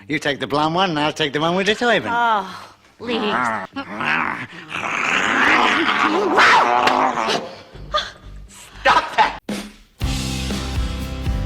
You take the blonde one, and I'll take the one with the turban. Oh, please. Stop that!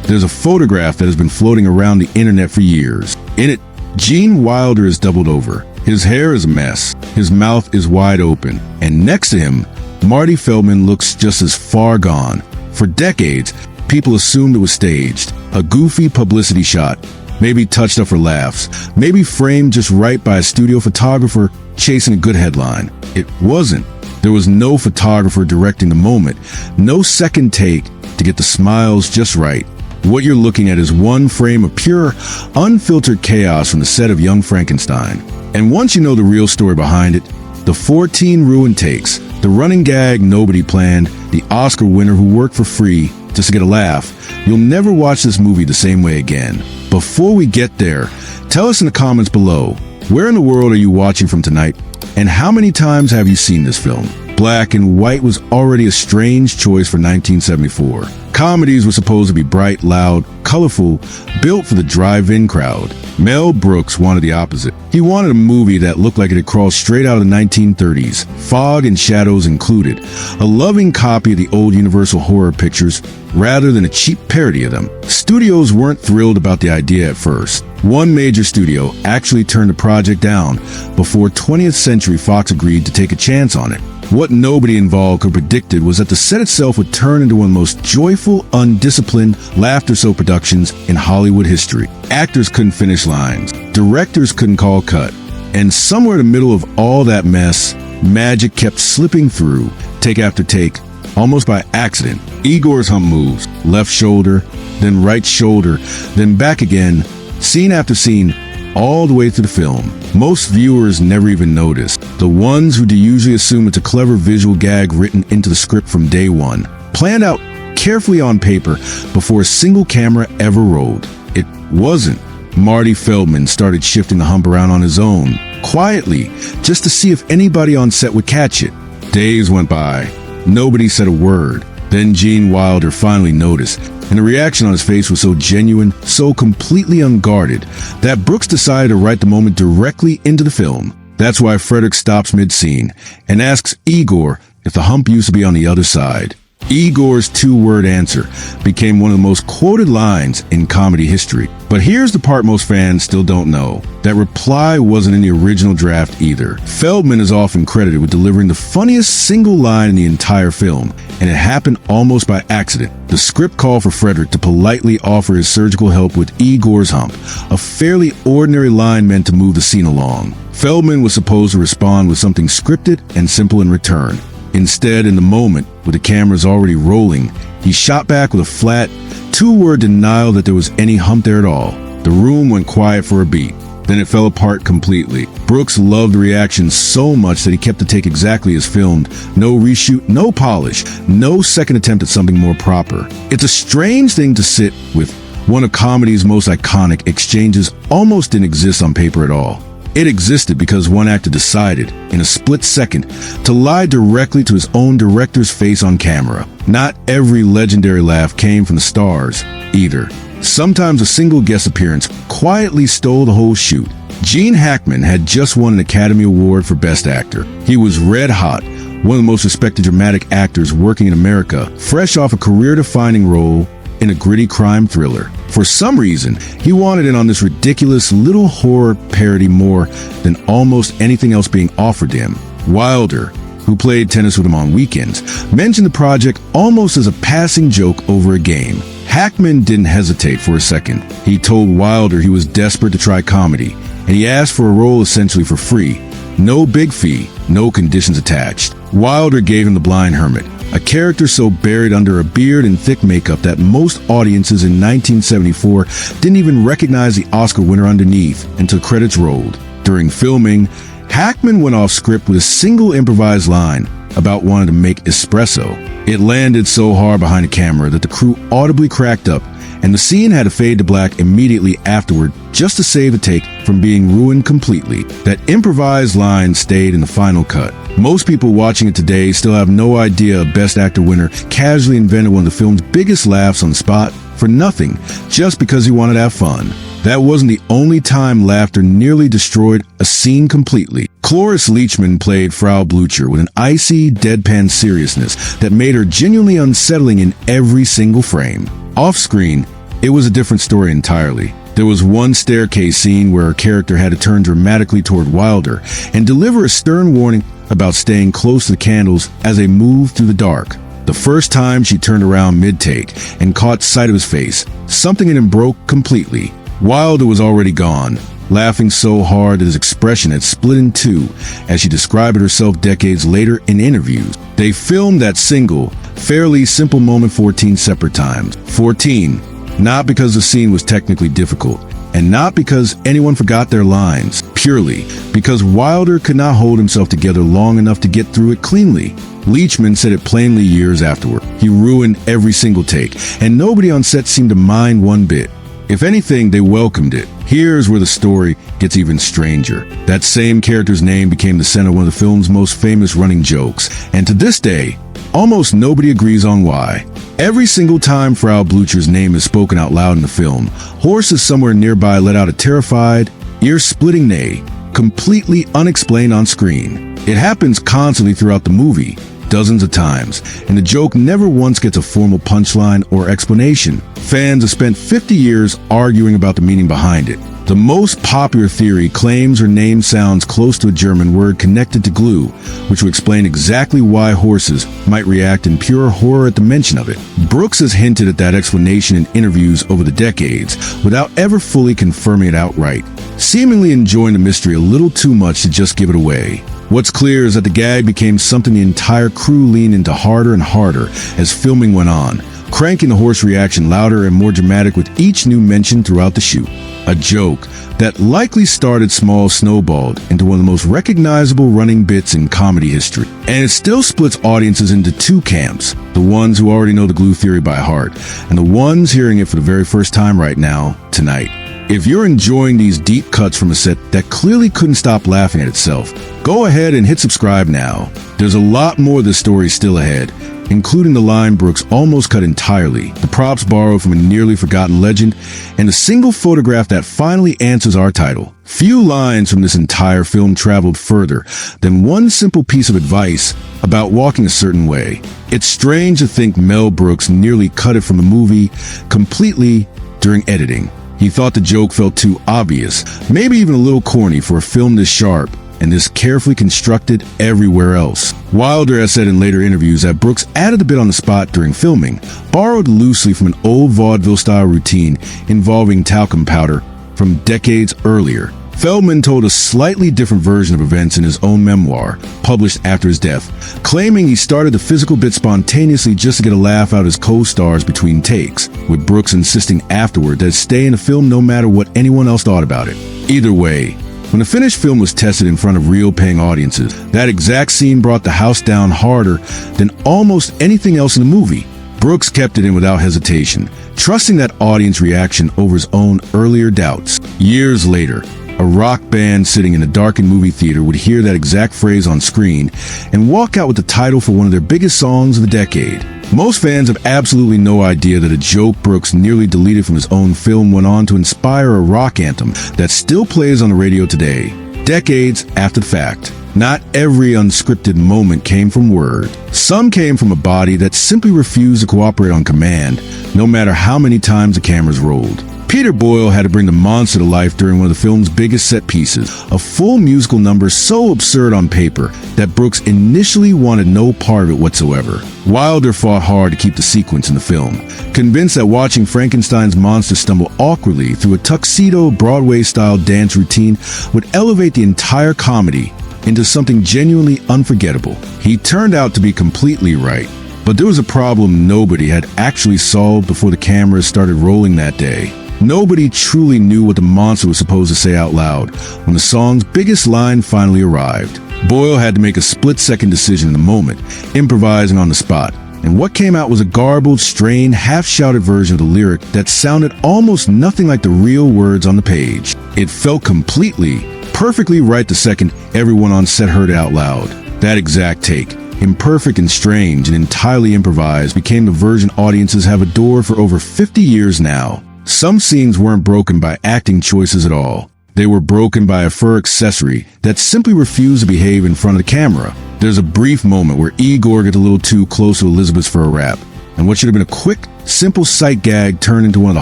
There's a photograph that has been floating around the internet for years. In it, Gene Wilder is doubled over. His hair is a mess. His mouth is wide open. And next to him, Marty Feldman looks just as far gone. For decades, people assumed it was staged, a goofy publicity shot, maybe touched up for laughs, maybe framed just right by a studio photographer chasing a good headline. It wasn't. There was no photographer directing the moment, no second take to get the smiles just right. What you're looking at is one frame of pure, unfiltered chaos from the set of Young Frankenstein. And once you know the real story behind it, the 14 ruined takes, the running gag nobody planned, the Oscar winner who worked for free just to get a laugh, you'll never watch this movie the same way again. Before we get there, tell us in the comments below, where in the world are you watching from tonight? And how many times have you seen this film? Black and white was already a strange choice for 1974. Comedies were supposed to be bright, loud, colorful, built for the drive-in crowd. Mel Brooks wanted the opposite. He wanted a movie that looked like it had crawled straight out of the 1930s, fog and shadows included, a loving copy of the old Universal horror pictures rather than a cheap parody of them. Studios weren't thrilled about the idea at first. One major studio actually turned the project down before 20th Century Fox agreed to take a chance on it. What nobody involved could have predicted was that the set itself would turn into one of the most joyful, undisciplined, laughter-soaked productions in Hollywood history. Actors couldn't finish lines, directors couldn't call cut, and somewhere in the middle of all that mess, magic kept slipping through, take after take, almost by accident. Igor's hump moves, left shoulder, then right shoulder, then back again, scene after scene, all the way through the film. Most viewers never even notice. The ones who do usually assume it's a clever visual gag written into the script from day one, planned out carefully on paper before a single camera ever rolled. It wasn't. Marty Feldman started shifting the hump around on his own, quietly, just to see if anybody on set would catch it. Days went by. Nobody said a word. Then Gene Wilder finally noticed, and the reaction on his face was so genuine, so completely unguarded, that Brooks decided to write the moment directly into the film. That's why Frederick stops mid-scene and asks Igor if the hump used to be on the other side. Igor's two-word answer became one of the most quoted lines in comedy history. But here's the part most fans still don't know. That reply wasn't in the original draft either. Feldman is often credited with delivering the funniest single line in the entire film, and it happened almost by accident. The script called for Frederick to politely offer his surgical help with Igor's hump, a fairly ordinary line meant to move the scene along. Feldman was supposed to respond with something scripted and simple in return. Instead, in the moment, with the cameras already rolling, he shot back with a flat, two-word denial that there was any hump there at all. The room went quiet for a beat. Then it fell apart completely. Brooks loved the reaction so much that he kept the take exactly as filmed. No reshoot, no polish, no second attempt at something more proper. It's a strange thing to sit with. One of comedy's most iconic exchanges almost didn't exist on paper at all. It existed because one actor decided, in a split second, to lie directly to his own director's face on camera. Not every legendary laugh came from the stars, either. Sometimes a single guest appearance quietly stole the whole shoot. Gene Hackman had just won an Academy Award for Best Actor. He was red hot, one of the most respected dramatic actors working in America, fresh off a career-defining role in a gritty crime thriller. For some reason, he wanted in on this ridiculous little horror parody more than almost anything else being offered to him. Wilder, who played tennis with him on weekends, mentioned the project almost as a passing joke over a game. Hackman didn't hesitate for a second. He told Wilder he was desperate to try comedy, and he asked for a role essentially for free. No big fee, no conditions attached. Wilder gave him the Blind Hermit, a character so buried under a beard and thick makeup that most audiences in 1974 didn't even recognize the Oscar winner underneath until credits rolled. During filming, Hackman went off script with a single improvised line about wanting to make espresso. It landed so hard behind the camera that the crew audibly cracked up, and the scene had to fade to black immediately afterward just to save the take from being ruined completely. That improvised line stayed in the final cut. Most people watching it today still have no idea a Best Actor winner casually invented one of the film's biggest laughs on the spot for nothing, just because he wanted to have fun. that wasn't the only time laughter nearly destroyed a scene completely. Cloris Leachman played Frau Blooper with an icy, deadpan seriousness that made her genuinely unsettling in every single frame. Off-screen, it was a different story entirely. There was one staircase scene where her character had to turn dramatically toward Wilder and deliver a stern warning about staying close to the candles as they moved through the dark. The first time she turned around mid-take and caught sight of his face, something in him broke completely. Wilder was already gone, laughing so hard that his expression had split in two as she described it herself decades later in interviews. They filmed that single, fairly simple moment 14 separate times. 14. Not because the scene was technically difficult, and not because anyone forgot their lines, purely because Wilder could not hold himself together long enough to get through it cleanly. Leachman said it plainly years afterward. He ruined every single take, and nobody on set seemed to mind one bit. If anything, they welcomed it. Here's where the story gets even stranger. That same character's name became the center of one of the film's most famous running jokes, and to this day, almost nobody agrees on why. Every single time Frau Blooper's name is spoken out loud in the film, horses somewhere nearby let out a terrified, ear-splitting neigh, completely unexplained on screen. It happens constantly throughout the movie, dozens of times, and the joke never once gets a formal punchline or explanation. Fans have spent 50 years arguing about the meaning behind it. The most popular theory claims her name sounds close to a German word connected to glue, which would explain exactly why horses might react in pure horror at the mention of it. Brooks has hinted at that explanation in interviews over the decades, without ever fully confirming it outright, seemingly enjoying the mystery a little too much to just give it away. What's clear is that the gag became something the entire crew leaned into harder and harder as filming went on, cranking the horse reaction louder and more dramatic with each new mention throughout the shoot. A joke that likely started small snowballed into one of the most recognizable running bits in comedy history. And it still splits audiences into two camps, the ones who already know the glue theory by heart, and the ones hearing it for the very first time right now, tonight. If you're enjoying these deep cuts from a set that clearly couldn't stop laughing at itself, go ahead and hit subscribe now. There's a lot more of this story still ahead, including the line Brooks almost cut entirely, the props borrowed from a nearly forgotten legend, and a single photograph that finally answers our title. Few lines from this entire film traveled further than one simple piece of advice about walking a certain way. It's strange to think Mel Brooks nearly cut it from the movie completely during editing. He thought the joke felt too obvious, maybe even a little corny for a film this sharp and this carefully constructed everywhere else. Wilder has said in later interviews that Brooks added a bit on the spot during filming, borrowed loosely from an old vaudeville-style routine involving talcum powder from decades earlier. Feldman told a slightly different version of events in his own memoir, published after his death, claiming he started the physical bit spontaneously just to get a laugh out of his co-stars between takes, with Brooks insisting afterward that it stay in the film no matter what anyone else thought about it. Either way, when the finished film was tested in front of real paying audiences, that exact scene brought the house down harder than almost anything else in the movie. Brooks kept it in without hesitation, trusting that audience reaction over his own earlier doubts. Years later, a rock band sitting in a darkened movie theater would hear that exact phrase on screen and walk out with the title for one of their biggest songs of the decade. Most fans have absolutely no idea that a joke Brooks nearly deleted from his own film went on to inspire a rock anthem that still plays on the radio today, decades after the fact. Not every unscripted moment came from word. Some came from a body that simply refused to cooperate on command, no matter how many times the cameras rolled. Peter Boyle had to bring the monster to life during one of the film's biggest set pieces, a full musical number so absurd on paper that Brooks initially wanted no part of it whatsoever. Wilder fought hard to keep the sequence in the film, convinced that watching Frankenstein's monster stumble awkwardly through a tuxedo Broadway-style dance routine would elevate the entire comedy into something genuinely unforgettable. He turned out to be completely right, but there was a problem nobody had actually solved before the cameras started rolling that day. Nobody truly knew what the monster was supposed to say out loud when the song's biggest line finally arrived. Boyle had to make a split-second decision in the moment, improvising on the spot, and what came out was a garbled, strained, half-shouted version of the lyric that sounded almost nothing like the real words on the page. It felt perfectly right the second everyone on set heard it out loud. That exact take, imperfect and strange and entirely improvised, became the version audiences have adored for over 50 years now. Some scenes weren't broken by acting choices at all. They were broken by a fur accessory that simply refused to behave in front of the camera. There's a brief moment where Igor gets a little too close to Elizabeth for a rap, and what should have been a quick, simple sight gag turned into one of the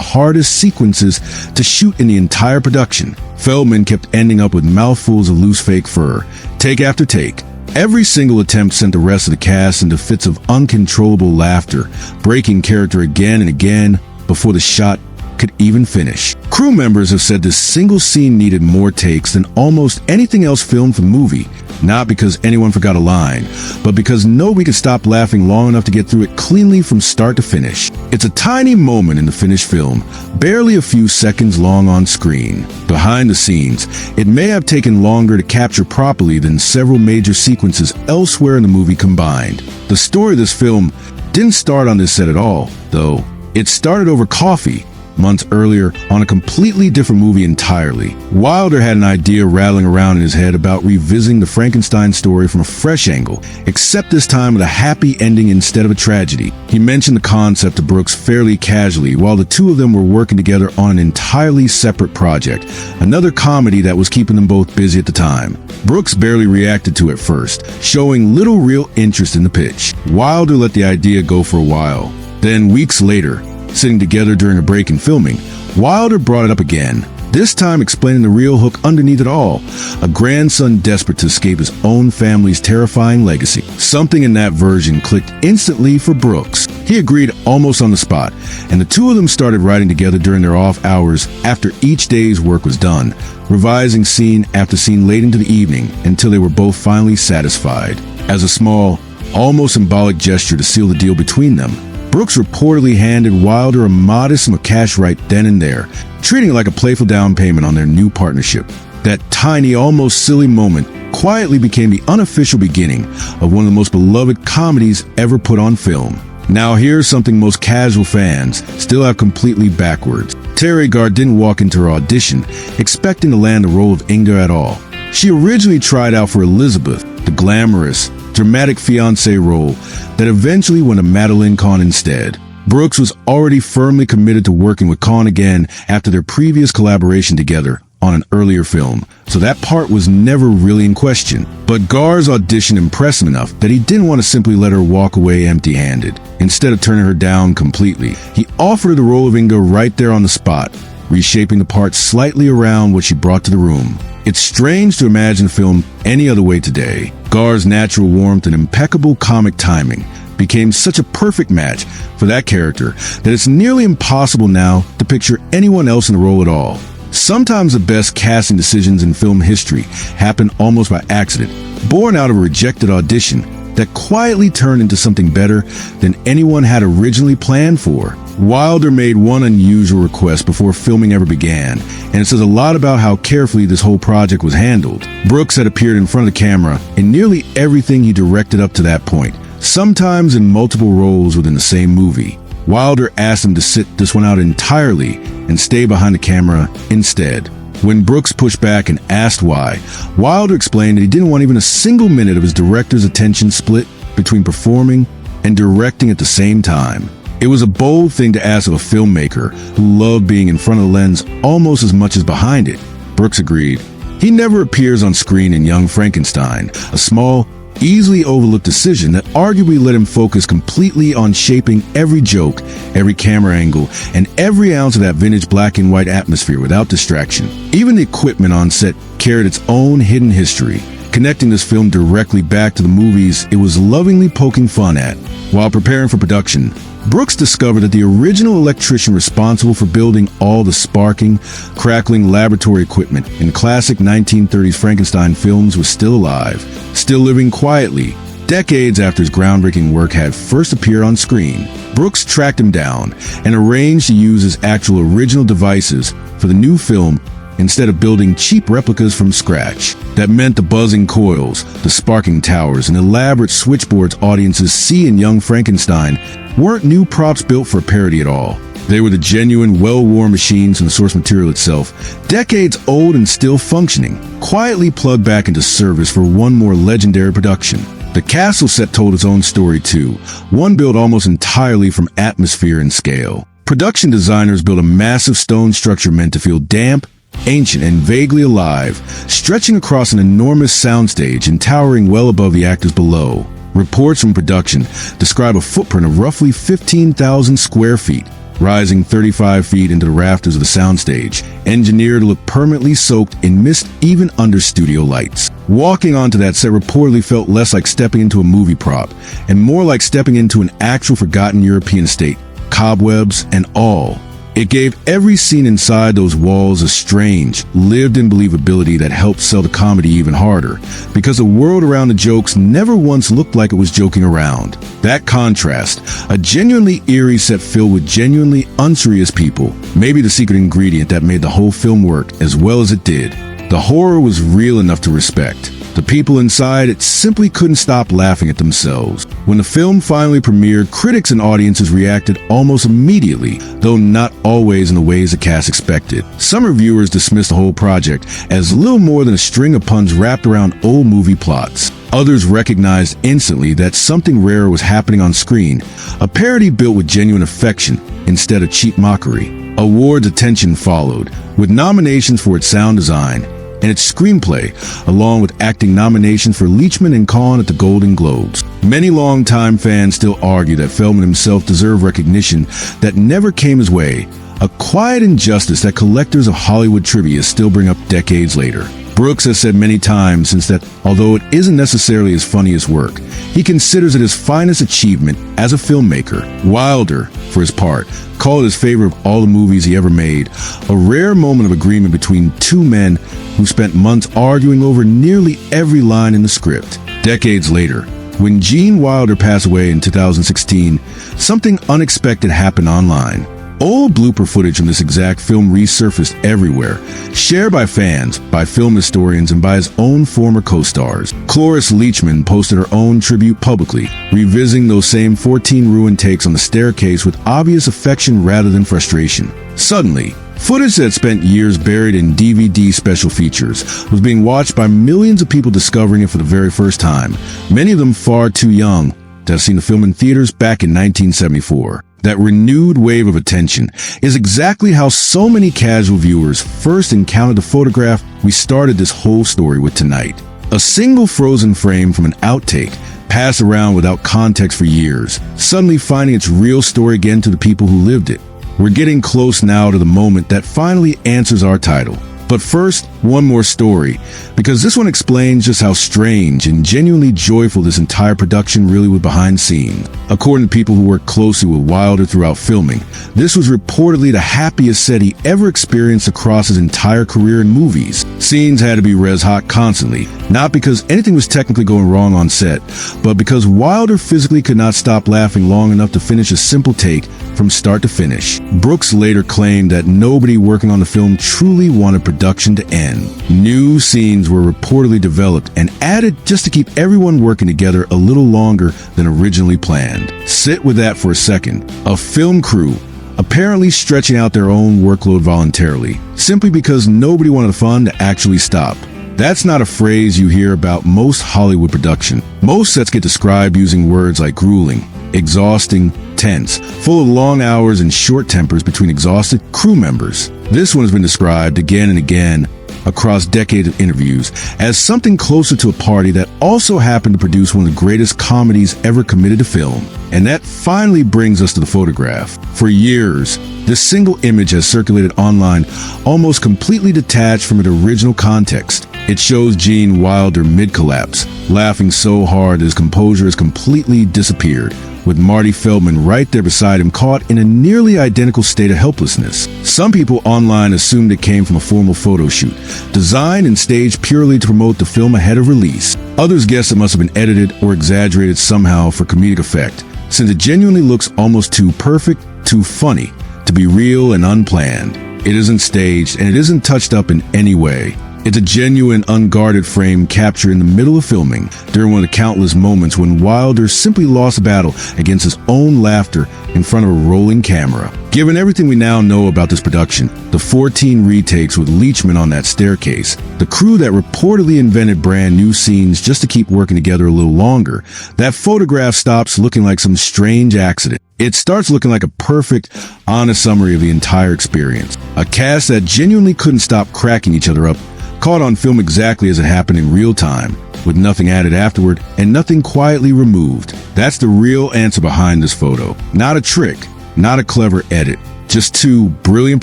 hardest sequences to shoot in the entire production. Feldman kept ending up with mouthfuls of loose fake fur, take after take. Every single attempt sent the rest of the cast into fits of uncontrollable laughter, breaking character again and again before the shot could even finish. Crew members have said this single scene needed more takes than almost anything else filmed for the movie, not because anyone forgot a line, but because nobody could stop laughing long enough to get through it cleanly from start to finish. It's a tiny moment in the finished film, barely a few seconds long on screen. Behind the scenes, it may have taken longer to capture properly than several major sequences elsewhere in the movie combined. The story of this film didn't start on this set at all, though. It started over coffee, months earlier, on a completely different movie entirely. Wilder had an idea rattling around in his head about revisiting the Frankenstein story from a fresh angle, except this time with a happy ending instead of a tragedy. He mentioned the concept to Brooks fairly casually while the two of them were working together on an entirely separate project, another comedy that was keeping them both busy at the time. Brooks barely reacted to it first, showing little real interest in the pitch. Wilder let the idea go for a while. Then, weeks later, sitting together during a break in filming, Wilder brought it up again, this time explaining the real hook underneath it all, a grandson desperate to escape his own family's terrifying legacy. Something in that version clicked instantly for Brooks. He agreed almost on the spot, and the two of them started writing together during their off hours after each day's work was done, revising scene after scene late into the evening until they were both finally satisfied. As a small, almost symbolic gesture to seal the deal between them, Brooks reportedly handed Wilder a modest sum of cash right then and there, treating it like a playful down payment on their new partnership. That tiny, almost silly moment quietly became the unofficial beginning of one of the most beloved comedies ever put on film. Now here's something most casual fans still have completely backwards. Terry Gard didn't walk into her audition expecting to land the role of Inga at all. She originally tried out for Elizabeth, the glamorous, dramatic fiancé role that eventually went to Madeline Kahn instead. Brooks was already firmly committed to working with Kahn again after their previous collaboration together on an earlier film, so that part was never really in question. But Gar's audition impressed him enough that he didn't want to simply let her walk away empty-handed. Instead of turning her down completely, he offered her the role of Inga right there on the spot, reshaping the part slightly around what she brought to the room. It's strange to imagine the film any other way today. Gar's natural warmth and impeccable comic timing became such a perfect match for that character that it's nearly impossible now to picture anyone else in the role at all. Sometimes the best casting decisions in film history happen almost by accident, born out of a rejected audition that quietly turned into something better than anyone had originally planned for. Wilder made one unusual request before filming ever began, and it says a lot about how carefully this whole project was handled. Brooks had appeared in front of the camera in nearly everything he directed up to that point, sometimes in multiple roles within the same movie. Wilder asked him to sit this one out entirely and stay behind the camera instead. When Brooks pushed back and asked why, Wilder explained that he didn't want even a single minute of his director's attention split between performing and directing at the same time. It was a bold thing to ask of a filmmaker who loved being in front of the lens almost as much as behind it. Brooks agreed. He never appears on screen in Young Frankenstein, a small, easily overlooked decision that arguably let him focus completely on shaping every joke, every camera angle, and every ounce of that vintage black and white atmosphere without distraction. Even the equipment on set carried its own hidden history, connecting this film directly back to the movies it was lovingly poking fun at. While preparing for production, Brooks discovered that the original electrician responsible for building all the sparking, crackling laboratory equipment in classic 1930s Frankenstein films was still alive, still living quietly, decades after his groundbreaking work had first appeared on screen. Brooks tracked him down and arranged to use his actual original devices for the new film instead of building cheap replicas from scratch. That meant the buzzing coils, the sparking towers, and elaborate switchboards audiences see in Young Frankenstein weren't new props built for a parody at all. They were the genuine, well-worn machines from the source material itself, decades old and still functioning, quietly plugged back into service for one more legendary production. The castle set told its own story too, one built almost entirely from atmosphere and scale. Production designers built a massive stone structure meant to feel damp, ancient, and vaguely alive, stretching across an enormous soundstage and towering well above the actors below. Reports from production describe a footprint of roughly 15,000 square feet, rising 35 feet into the rafters of the soundstage, engineered to look permanently soaked in mist even under studio lights. Walking onto that set reportedly felt less like stepping into a movie prop, and more like stepping into an actual forgotten European estate, cobwebs and all. It gave every scene inside those walls a strange, lived-in believability that helped sell the comedy even harder, because the world around the jokes never once looked like it was joking around. That contrast, a genuinely eerie set filled with genuinely unserious people, may be the secret ingredient that made the whole film work as well as it did. The horror was real enough to respect. The people inside it simply couldn't stop laughing at themselves. When the film finally premiered, critics and audiences reacted almost immediately, though not always in the ways the cast expected. Some reviewers dismissed the whole project as little more than a string of puns wrapped around old movie plots. Others recognized instantly that something rare was happening on screen, a parody built with genuine affection instead of cheap mockery. Awards attention followed, with nominations for its sound design and its screenplay, along with acting nominations for Leachman and Caan at the Golden Globes. Many longtime fans still argue that Feldman himself deserved recognition that never came his way, a quiet injustice that collectors of Hollywood trivia still bring up decades later. Brooks has said many times since that although it isn't necessarily his funniest work, he considers it his finest achievement as a filmmaker. Wilder, for his part, called it his favorite of all the movies he ever made, a rare moment of agreement between two men who spent months arguing over nearly every line in the script. Decades later, when Gene Wilder passed away in 2016, something unexpected happened online. Old blooper footage from this exact film resurfaced everywhere, shared by fans, by film historians, and by his own former co-stars. Cloris Leachman posted her own tribute publicly, revisiting those same 14 ruined takes on the staircase with obvious affection rather than frustration. Suddenly, footage that spent years buried in DVD special features was being watched by millions of people discovering it for the very first time, many of them far too young to have seen the film in theaters back in 1974. That renewed wave of attention is exactly how so many casual viewers first encountered the photograph we started this whole story with tonight. A single frozen frame from an outtake passed around without context for years, suddenly finding its real story again to the people who lived it. We're getting close now to the moment that finally answers our title. But first, one more story, because this one explains just how strange and genuinely joyful this entire production really was behind the scenes. According to people who worked closely with Wilder throughout filming, this was reportedly the happiest set he ever experienced across his entire career in movies. Scenes had to be res hot constantly, not because anything was technically going wrong on set, but because Wilder physically could not stop laughing long enough to finish a simple take from start to finish. Brooks later claimed that nobody working on the film truly wanted production to end. New scenes were reportedly developed and added just to keep everyone working together a little longer than originally planned. Sit with that for a second. A film crew apparently stretching out their own workload voluntarily, simply because nobody wanted the fun to actually stop. That's not a phrase you hear about most Hollywood production. Most sets get described using words like grueling, exhausting, tense, full of long hours and short tempers between exhausted crew members. This one has been described again and again across decades of interviews as something closer to a party that also happened to produce one of the greatest comedies ever committed to film. And that finally brings us to the photograph. For years, this single image has circulated online almost completely detached from its original context. It shows Gene Wilder mid-collapse, laughing so hard that his composure has completely disappeared, with Marty Feldman right there beside him caught in a nearly identical state of helplessness. Some people online assumed it came from a formal photo shoot, designed and staged purely to promote the film ahead of release. Others guessed it must have been edited or exaggerated somehow for comedic effect, since it genuinely looks almost too perfect, too funny, to be real and unplanned. It isn't staged and it isn't touched up in any way. It's a genuine, unguarded frame captured in the middle of filming during one of the countless moments when Wilder simply lost a battle against his own laughter in front of a rolling camera. Given everything we now know about this production, the 14 retakes with Leachman on that staircase, the crew that reportedly invented brand new scenes just to keep working together a little longer, that photograph stops looking like some strange accident. It starts looking like a perfect, honest summary of the entire experience. A cast that genuinely couldn't stop cracking each other up, caught on film exactly as it happened in real time, with nothing added afterward and nothing quietly removed. That's the real answer behind this photo. Not a trick, not a clever edit. Just two brilliant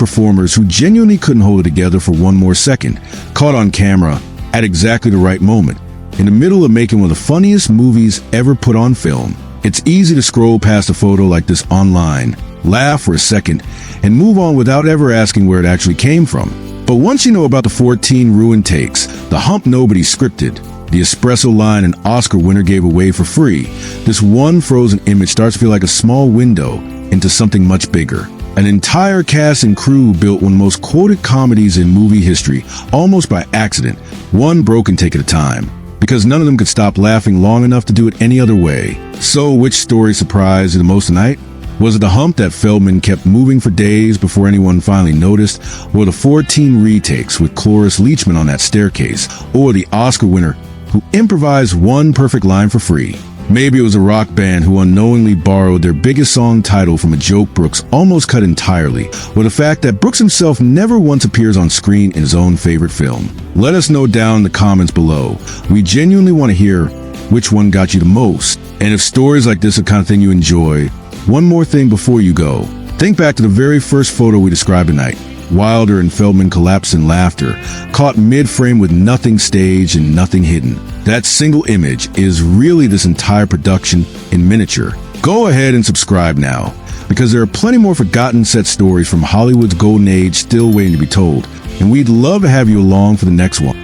performers who genuinely couldn't hold it together for one more second, caught on camera at exactly the right moment, in the middle of making one of the funniest movies ever put on film. It's easy to scroll past a photo like this online, laugh for a second, and move on without ever asking where it actually came from. But once you know about the 14 ruined takes, the hump nobody scripted, the espresso line an Oscar winner gave away for free, this one frozen image starts to feel like a small window into something much bigger. An entire cast and crew built one of the most quoted comedies in movie history, almost by accident, one broken take at a time, because none of them could stop laughing long enough to do it any other way. So which story surprised you the most tonight? Was it the hump that Feldman kept moving for days before anyone finally noticed, or the 14 retakes with Cloris Leachman on that staircase, or the Oscar winner who improvised one perfect line for free? Maybe it was a rock band who unknowingly borrowed their biggest song title from a joke Brooks almost cut entirely, or the fact that Brooks himself never once appears on screen in his own favorite film. Let us know down in the comments below. We genuinely want to hear which one got you the most. And if stories like this are the kind of thing you enjoy, one more thing before you go. Think back to the very first photo we described tonight. Wilder and Feldman collapsed in laughter, caught mid-frame with nothing staged and nothing hidden. That single image is really this entire production in miniature. Go ahead and subscribe now, because there are plenty more forgotten set stories from Hollywood's golden age still waiting to be told, and we'd love to have you along for the next one.